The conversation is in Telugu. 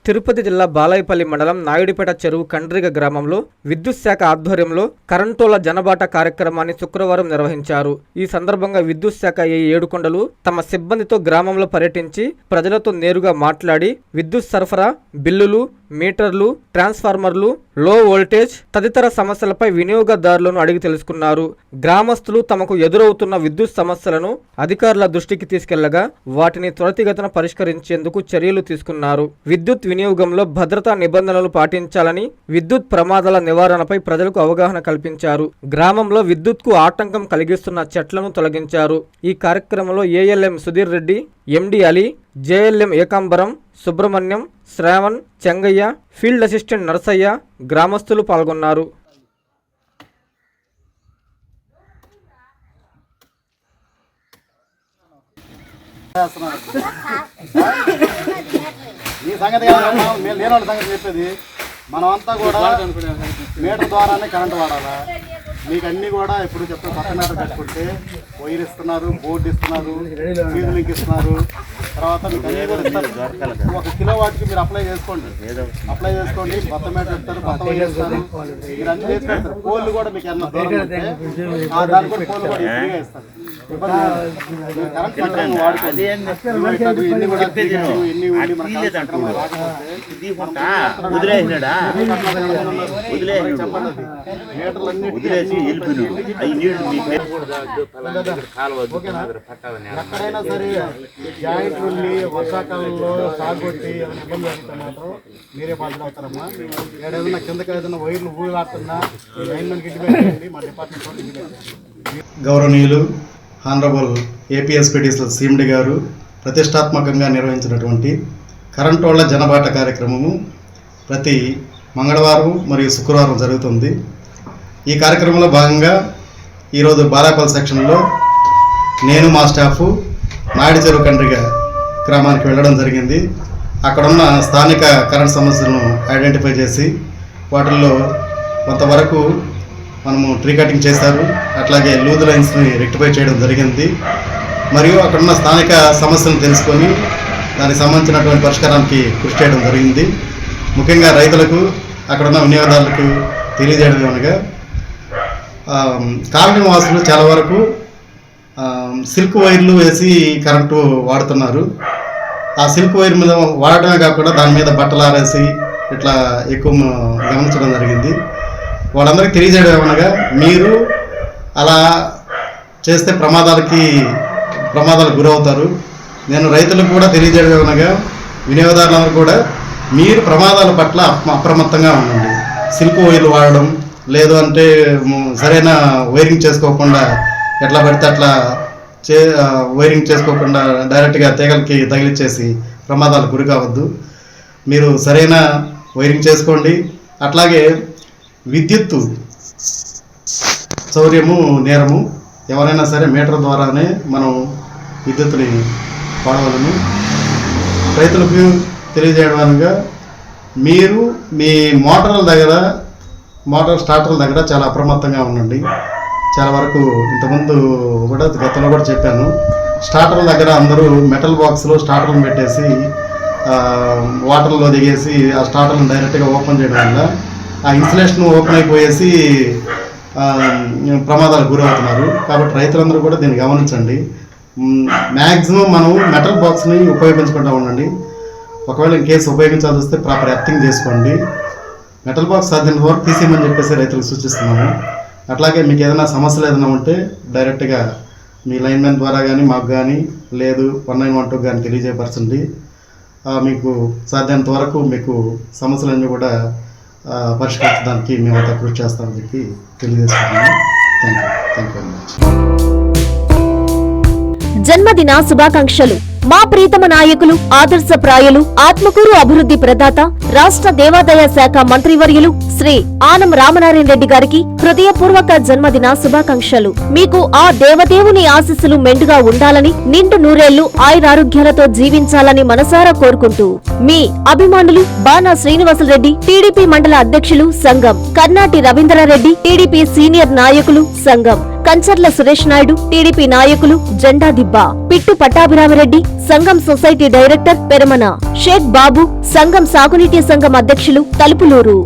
తిరుపతి జిల్లా బాలాయపల్లి మండలం నాయుడుపేట చెరువు కండ్రిగ గ్రామంలో విద్యుత్ శాఖ ఆధ్వర్యంలో కరెంటోల జనబాట కార్యక్రమాన్ని శుక్రవారం నిర్వహించారు. ఈ సందర్భంగా విద్యుత్ శాఖ ఏడుకొండలు తమ సిబ్బందితో గ్రామంలో పర్యటించి ప్రజలతో నేరుగా మాట్లాడి విద్యుత్ సరఫరా, బిల్లులు, మీటర్లు, ట్రాన్స్ఫార్మర్లు, లో వోల్టేజ్ తదితర సమస్యలపై వినియోగదారులను అడిగి తెలుసుకున్నారు. గ్రామస్తులు తమకు ఎదురవుతున్న విద్యుత్ సమస్యలను అధికారుల దృష్టికి తీసుకెళ్లగా వాటిని త్వరితగతిన పరిష్కరించేందుకు చర్యలు తీసుకున్నారు. విద్యుత్ వినియోగంలో భద్రతా నిబంధనలు పాటించాలని, విద్యుత్ ప్రమాదాల నివారణపై ప్రజలకు అవగాహన కల్పించారు. గ్రామంలో విద్యుత్కు ఆటంకం కలిగిస్తున్న చెట్లను తొలగించారు. ఈ కార్యక్రమంలో ALM Sudheer Reddy, MD Ali, JLM Ekambaram, Subrahmanyam, Shravan, Chengaiah, field assistant Narsaiah, గ్రామస్తులు పాల్గొన్నారు. ఈ సంగతి లేని సంగతి చెప్పేది మనమంతా కూడా మీటర్ ద్వారానే కరెంటు వాడాలా. మీకు అన్నీ కూడా ఇప్పుడు చెప్తే కొత్త మీటర్ కట్టుకుంటే వైర్ ఇస్తున్నారు, బోర్డు ఇస్తున్నారు, ఫీజు లింక్ ఇస్తున్నారు. తర్వాత మీకు అన్నీ కూడా ఇస్తారు. 1 కిలో వాటికి మీరు అప్లై చేసుకోండి, కొత్త మీటర్ ఇస్తారు, కొత్త వైర్ ఇస్తారు, మీరు అన్నీ చేసి పెడతారు. పోల్లు కూడా మీకు ఏమన్నా దూరం ఉంటే దాని కూడా పోల్లు కూడా ఫ్రీగా ఇస్తారు. కరెంట్ సక్రమంగా వాడుకోండి. ఎన్ని కూడా ఎన్ని ఉండి మన సక్రమంగా రాకపోతే ఎక్కడైనా సరే జాయింట్ వెళ్ళి వర్షాకాలంలో సాగొట్టి ఇబ్బంది అవుతుంటే మాత్రం మీరే బాధ్యత అవుతారమ్మా. ఏదైనా కిందకి ఏదైనా వైర్లు ఊళ్ళాడుతున్నా లైన్మెన్కి ఇంటి పెట్టండి, మా డిపార్ట్మెంట్. గౌరవనీయులు హానరబుల్ ఏపీఎస్పీటీసీ సీఎండి గారు ప్రతిష్టాత్మకంగా నిర్వహించినటువంటి కరెంటోళ్ల జనబాట కార్యక్రమము ప్రతి మంగళవారం మరియు శుక్రవారం జరుగుతుంది. ఈ కార్యక్రమంలో భాగంగా ఈరోజు బాలాపల్లి సెక్షన్లో నేను మా స్టాఫ్ నాయుడు చెరువు కండ్రిగ గ్రామానికి వెళ్ళడం జరిగింది. అక్కడున్న స్థానిక కరెంట్ సమస్యలను ఐడెంటిఫై చేసి వాటిల్లో కొంతవరకు మనము ట్రీ కటింగ్ చేశారు. అట్లాగే లూజ్ లైన్స్ని రెక్టిఫై చేయడం జరిగింది. మరియు అక్కడున్న స్థానిక సమస్యలను తెలుసుకొని దానికి సంబంధించినటువంటి పరిష్కారానికి కృషి చేయడం జరిగింది. ముఖ్యంగా రైతులకు, అక్కడున్న వినియోగదారులకు తెలియజేయడం ఏమనగా కాలనీ వాసులు చాలా వరకు సిల్క్ వైర్లు వేసి కరెంటు వాడుతున్నారు. ఆ సిల్క్ వైర్ మీద వాడటమే కాకుండా దాని మీద బట్టలు ఆరేసి ఇట్లా ఎక్కువ గమనించడం జరిగింది. వాళ్ళందరికీ తెలియజేయడం ఏమనగా మీరు అలా చేస్తే ప్రమాదాలకు గురవుతారు. నేను రైతులకు కూడా తెలియజేయడం ఏమనగా వినియోగదారులందరూ కూడా మీరు ప్రమాదాల పట్ల అప్రమత్తంగా ఉండండి. సిల్క్ వైర్లు వాడడం, లేదు అంటే సరైన వైరింగ్ చేసుకోకుండా ఎట్లా పడితే అట్లా వైరింగ్ చేసుకోకుండా డైరెక్ట్గా తీగలకి తగిలిచ్చేసి ప్రమాదాలకు గురి కావద్దు. మీరు సరైన వైరింగ్ చేసుకోండి. అట్లాగే విద్యుత్తు చౌర్యము నేరము. ఎవరైనా సరే మీటర్ ద్వారానే మనం విద్యుత్తుని వాడవలను. రైతులకు తెలియజేయడం అనగా మీరు మీ మోటార్ స్టార్టర్ల దగ్గర చాలా అప్రమత్తంగా ఉండండి. చాలా వరకు ఇంతకుముందు కూడా గతంలో కూడా చెప్పాను, స్టార్టర్ల దగ్గర అందరూ మెటల్ బాక్స్లో స్టార్టర్లను పెట్టేసి వాటర్లో దిగేసి ఆ స్టార్టర్లను డైరెక్ట్గా ఓపెన్ చేయడం వల్ల ఆ ఇన్సులేషన్ ఓపెన్ అయిపోయేసి ప్రమాదాలకు గురవుతున్నారు. కాబట్టి రైతులందరూ కూడా దీన్ని గమనించండి. మ్యాక్సిమం మనం మెటల్ బాక్స్ని ఉపయోగించకుండా ఉండండి. ఒకవేళ ఇన్ కేసు ఉపయోగించాల్సి వస్తే ప్రాపర్ ఎర్తింగ్ చేసుకోండి. మెటల్ బాక్స్ సాధ్యమైన వరకు తీసేయమని చెప్పేసి రైతులకు సూచిస్తున్నాము. అట్లాగే మీకు ఏదైనా సమస్యలు ఏదైనా ఉంటే డైరెక్ట్గా మీ లైన్మెన్ ద్వారా కానీ మాకు కానీ లేదు 1912 కానీ తెలియజేయపరచండి. మీకు సాధ్యమైనంత వరకు మీకు సమస్యలన్నీ కూడా పరిష్కరించడానికి మేమంతా కృషి చేస్తామని చెప్పి తెలియజేస్తున్నాము. Thank you very much. జన్మదిన శుభాకాంక్షలు. మా ప్రీతమ నాయకులు, ఆదర్శప్రాయులు, ఆత్మకూరు అభివృద్ధి ప్రదాత, రాష్ట్ర దేవాదాయ శాఖ మంత్రివర్యులు శ్రీ ఆనం రామనారాయణ రెడ్డి గారికి హృదయపూర్వక జన్మదిన శుభాకాంక్షలు. మీకు ఆ దేవదేవుని ఆశీస్సులు మెండుగా ఉండాలని, నిండు నూరేళ్లు ఆయురారోగ్యాలతో జీవించాలని మనసారా కోరుకుంటూ మీ అభిమానులు బాణా శ్రీనివాసులరెడ్డి, టీడీపీ మండల అధ్యక్షులు సంఘం, కర్నాటి రవీంద్రారెడ్డి, టీడీపీ సీనియర్ నాయకులు సంఘం, కంచర్ల సురేష్ నాయుడు, టీడీపీ నాయకులు జెండా దిబ్బ, పిట్టు పట్టాభిరామరెడ్డి, సంఘం సొసైటీ డైరెక్టర్ పెరమన, షేక్ బాబు, సంఘం సాగునీటి సంఘం అధ్యక్షులు తలుపులూరు.